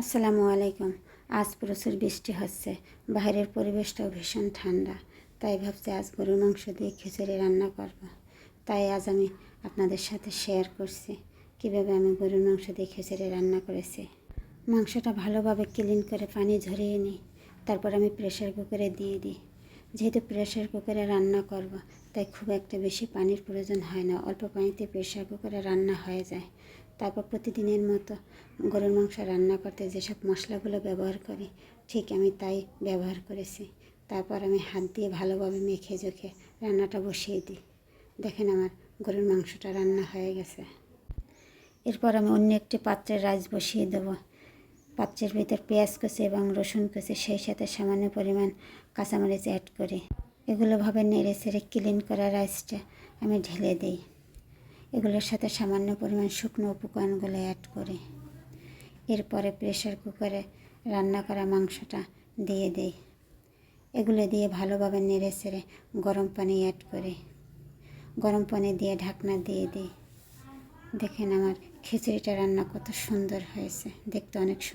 আসসালামু আলাইকুম। আজ প্রচুর বৃষ্টি হচ্ছে, বাইরের পরিবেশটাও ভীষণ ঠান্ডা। তাই ভাবছি আজ গরুর মাংস দিয়ে খিচুড়ি রান্না করব। তাই আজ আমি আপনাদের সাথে শেয়ার করছি কীভাবে আমি গরুর মাংস দিয়ে খিচুড়ি রান্না করেছি। মাংসটা ভালোভাবে ক্লিন করে পানি ঝরিয়ে নিই, তারপর আমি প্রেসার কুকারে দিয়ে দিই। যেহেতু প্রেসার কুকারে রান্না করব, তাই খুব একটা বেশি পানির প্রয়োজন হয় না, অল্প পানিতে প্রেসার কুকারে রান্না হয়ে যায়। তারপর প্রতিদিনের মতো গরুর মাংস রান্না করতে যেসব মশলাগুলো ব্যবহার করি, ঠিক আমি তাই ব্যবহার করেছি। তারপর আমি হাত দিয়ে ভালোভাবে মেখে জেখে রান্নাটা বসিয়ে দিই। দেখেন আমার গরুর মাংসটা রান্না হয়ে গেছে। এরপর আমি অন্য একটি পাত্রে রাইস বসিয়ে দেবো। পাত্রের ভিতর পেঁয়াজ কুচি এবং রসুন কুচি, সেই সাথে সামান্য পরিমাণ কাঁচামরিচ অ্যাড করি। এগুলো ভাবে নেড়ে ছেড়ে ক্লিন করা রাইসটা আমি ঢেলে দিই। এগুলোর সাথে সামান্য পরিমাণ শুকনো উপকরণগুলো অ্যাড করি। এরপরে প্রেসার কুকারে রান্না করা মাংসটা দিয়ে দিই। এগুলো দিয়ে ভালোভাবে নেড়ে ছেড়ে গরম পানি অ্যাড করি। গরম পানি দিয়ে ঢাকনা দিয়ে দিই। দেখেন আমার খিচুড়িটা রান্না কত সুন্দর হয়েছে, দেখতে অনেক সুন্দর।